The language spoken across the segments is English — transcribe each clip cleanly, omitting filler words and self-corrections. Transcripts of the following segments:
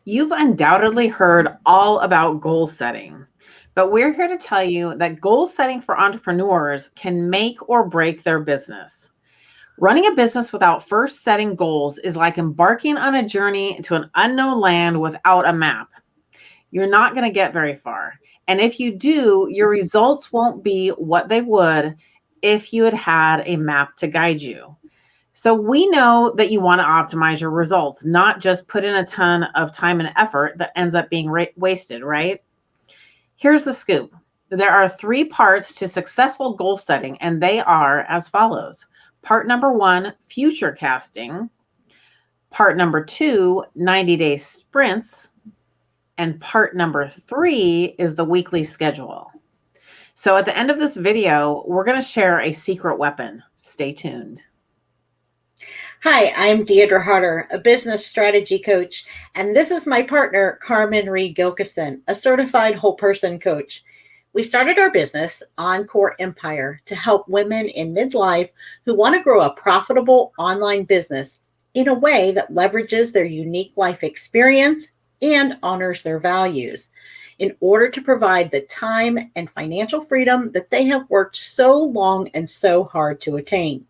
You've undoubtedly heard all about goal setting, but we're here to tell you that goal setting for entrepreneurs can make or break their business. Running a business without first setting goals is like embarking on a journey to an unknown land without a map. You're not going to get very far. And if you do, your results won't be what they would if you had had a map to guide you. So we know that you want to optimize your results, not just put in a ton of time and effort that ends up being wasted, right? Here's the scoop. There are three parts to successful goal setting, and they are as follows. Part number one, future casting. Part number two, 90-day sprints. And part number three is the weekly schedule. So at the end of this video, we're going to share a secret weapon. Stay tuned. Hi, I'm Deidre Harder, a business strategy coach, and this is my partner, Carmen Reed Gilkison, a certified whole person coach. We started our business, Encore Empire, to help women in midlife who want to grow a profitable online business in a way that leverages their unique life experience and honors their values in order to provide the time and financial freedom that they have worked so long and so hard to attain.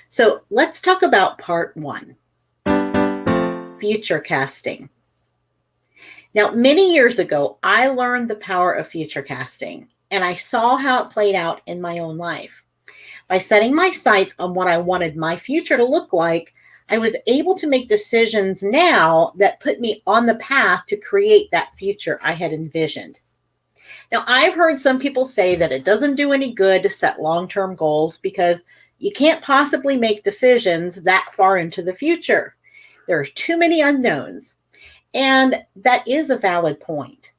So let's talk about part one, future casting. Now, many years ago, I learned the power of future casting, and I saw how it played out in my own life. By setting my sights on what I wanted my future to look like, I was able to make decisions now that put me on the path to create that future I had envisioned. Now, I've heard some people say that it doesn't do any good to set long-term goals because you can't possibly make decisions that far into the future. There are too many unknowns, and that is a valid point.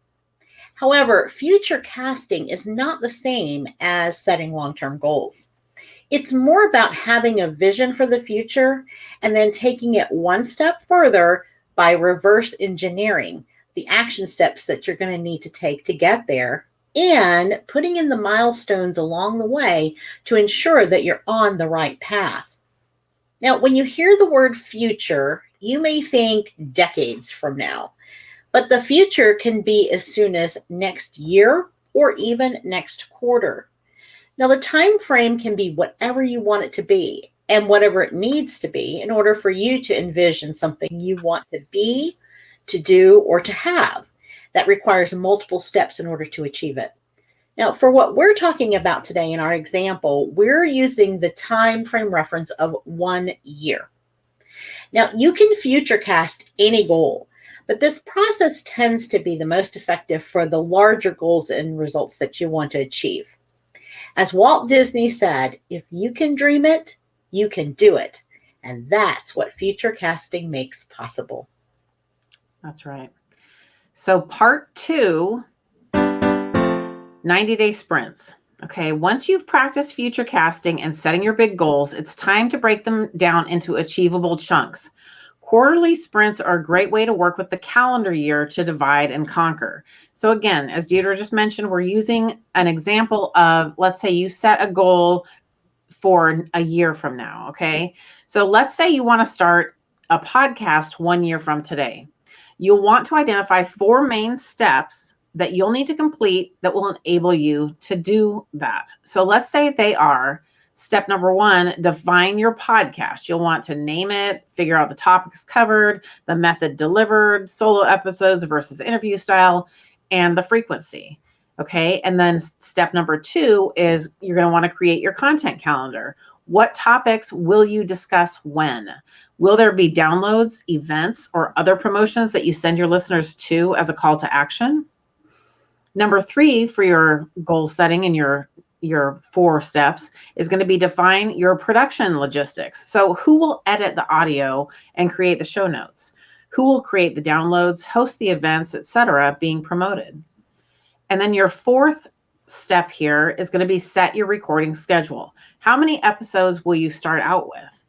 However, future casting is not the same as setting long-term goals. It's more about having a vision for the future and then taking it one step further by reverse engineering the action steps that you're going to need to take to get there and putting in the milestones along the way to ensure that you're on the right path. Now, when you hear the word future, you may think decades from now, but the future can be as soon as next year or even next quarter. Now, the time frame can be whatever you want it to be and whatever it needs to be in order for you to envision something you want to be, to do, or to have. That requires multiple steps in order to achieve it. Now, for what we're talking about today in our example, we're using the time frame reference of 1 year. Now, you can future cast any goal, but this process tends to be the most effective for the larger goals and results that you want to achieve. As Walt Disney said, if you can dream it, you can do it. And that's what future casting makes possible. That's right. So part two, 90-day sprints. Okay, once you've practiced future casting and setting your big goals, it's time to break them down into achievable chunks. Quarterly sprints are a great way to work with the calendar year to divide and conquer. So again, as Deidre just mentioned, we're using an example of, let's say you set a goal for a year from now, okay? So let's say you want to start a podcast 1 year from today. You'll want to identify 4 main steps that you'll need to complete that will enable you to do that. So let's say they are step number 1, define your podcast. You'll want to name it, figure out the topics covered, the method delivered, solo episodes versus interview style, and the frequency. Okay. And then step number 2 is you're going to want to create your content calendar. What topics will you discuss when? Will there be downloads, events, or other promotions that you send your listeners to as a call to action? Number 3 for your goal setting and your 4 steps is going to be define your production logistics. So who will edit the audio and create the show notes? Who will create the downloads, host the events, etc., being promoted? And then your 4th step here is going to be set your recording schedule. How many episodes will you start out with?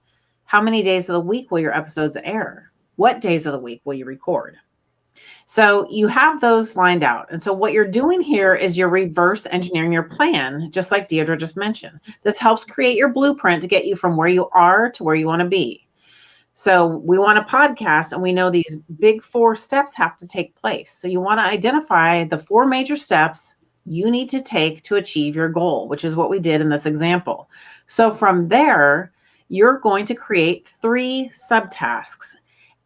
How many days of the week will your episodes air? What days of the week will you record? So you have those lined out. And so what you're doing here is you're reverse engineering your plan, just like Deidre just mentioned. This helps create your blueprint to get you from where you are to where you want to be. So we want a podcast, and we know these big 4 steps have to take place. So you want to identify the 4 major steps you need to take to achieve your goal, which is what we did in this example. So from there, you're going to create 3 subtasks,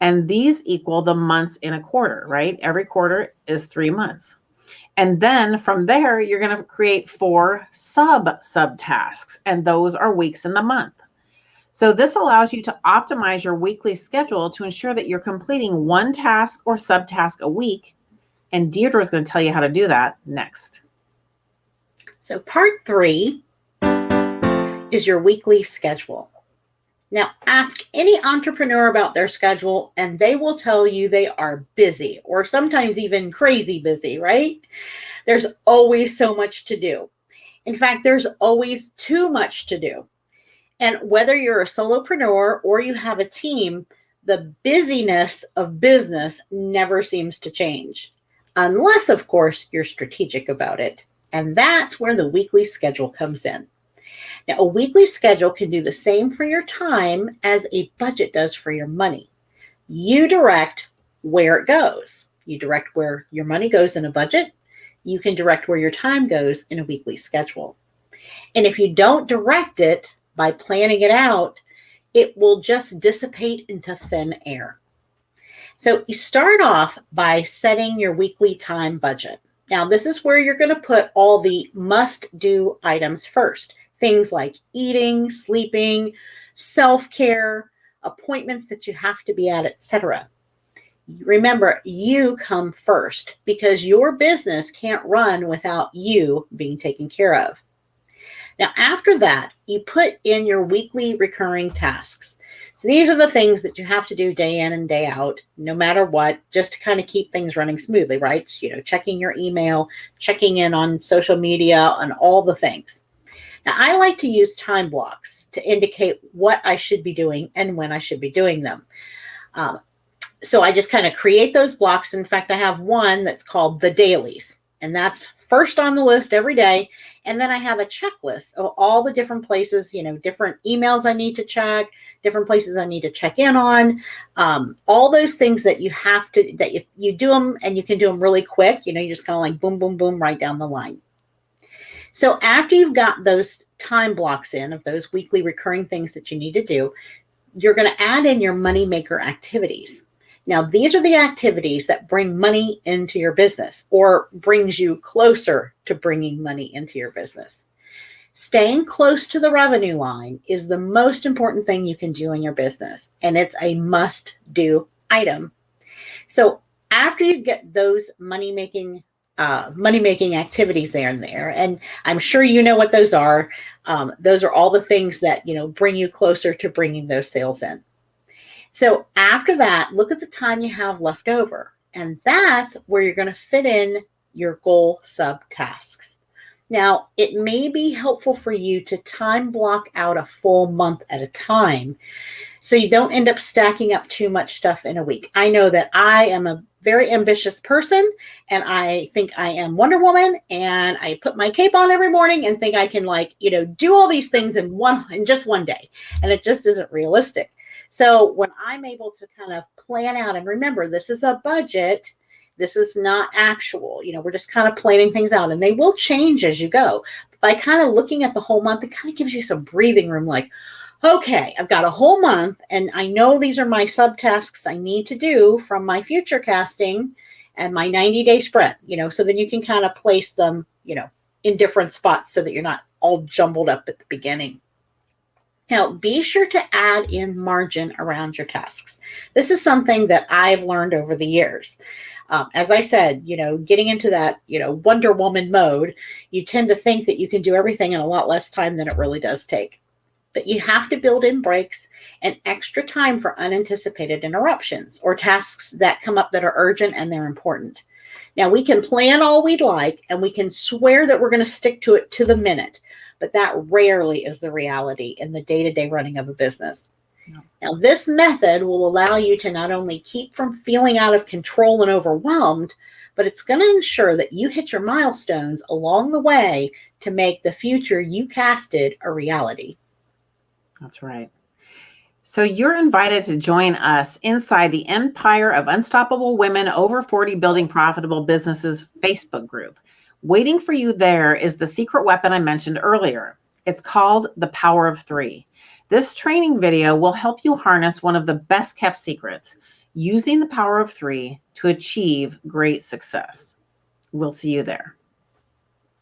and these equal the months in a quarter, right? Every quarter is 3 months. And then from there, you're going to create 4 subtasks, and those are weeks in the month. So this allows you to optimize your weekly schedule to ensure that you're completing 1 task or subtask a week. And Deirdre is going to tell you how to do that next. So part 3 is your weekly schedule. Now, ask any entrepreneur about their schedule, and they will tell you they are busy, or sometimes even crazy busy, right? There's always so much to do. In fact, there's always too much to do. And whether you're a solopreneur or you have a team, the busyness of business never seems to change, unless, of course, you're strategic about it. And that's where the weekly schedule comes in. Now, a weekly schedule can do the same for your time as a budget does for your money. You direct where it goes. You direct where your money goes in a budget. You can direct where your time goes in a weekly schedule. And if you don't direct it by planning it out, it will just dissipate into thin air. So you start off by setting your weekly time budget. Now, this is where you're going to put all the must-do items first. Things like eating, sleeping, self-care, appointments that you have to be at, etc. Remember, you come first because your business can't run without you being taken care of. Now, after that, you put in your weekly recurring tasks. So these are the things that you have to do day in and day out, no matter what, just to kind of keep things running smoothly, right? So, checking your email, checking in on social media, and all the things. Now, I like to use time blocks to indicate what I should be doing and when I should be doing them. So I just kind of create those blocks. In fact, I have one that's called the dailies, and that's first on the list every day. And then I have a checklist of all the different places, different emails I need to check, different places I need to check in on, all those things that you have to, that you do them, and you can do them really quick. You just kind of like boom, boom, boom, right down the line. So after you've got those time blocks in of those weekly recurring things that you need to do, you're going to add in your moneymaker activities. Now, these are the activities that bring money into your business or brings you closer to bringing money into your business. Staying close to the revenue line is the most important thing you can do in your business, and it's a must-do item. So after you get those money-making activities there, and I'm sure you know what those are. Those are all the things that, bring you closer to bringing those sales in. So after that, look at the time you have left over, and that's where you're going to fit in your goal subtasks. Now, it may be helpful for you to time block out a full month at a time so you don't end up stacking up too much stuff in a week. I know that I am a very ambitious person, and I think I am Wonder Woman, and I put my cape on every morning and think I can do all these things in just one day, and it just isn't realistic. So when I'm able to kind of plan out, and remember, this is a budget, this is not actual, we're just kind of planning things out, and they will change as you go. By kind of looking at the whole month, it kind of gives you some breathing room, like, okay, I've got a whole month, and I know these are my subtasks I need to do from my Futurecasting and my 90-day spread, so then you can kind of place them, in different spots so that you're not all jumbled up at the beginning. Now, be sure to add in margin around your tasks. This is something that I've learned over the years. As I said, getting into that, Wonder Woman mode, you tend to think that you can do everything in a lot less time than it really does take. But you have to build in breaks and extra time for unanticipated interruptions or tasks that come up that are urgent and they're important. Now, we can plan all we'd like, and we can swear that we're going to stick to it to the minute, but that rarely is the reality in the day-to-day running of a business. No. Now, this method will allow you to not only keep from feeling out of control and overwhelmed, but it's going to ensure that you hit your milestones along the way to make the future you casted a reality. That's right. So you're invited to join us inside the Empire of Unstoppable Women Over 40 Building Profitable Businesses Facebook group. Waiting for you there is the secret weapon I mentioned earlier. It's called the Power of Three. This training video will help you harness one of the best kept secrets, using the power of three to achieve great success. We'll see you there.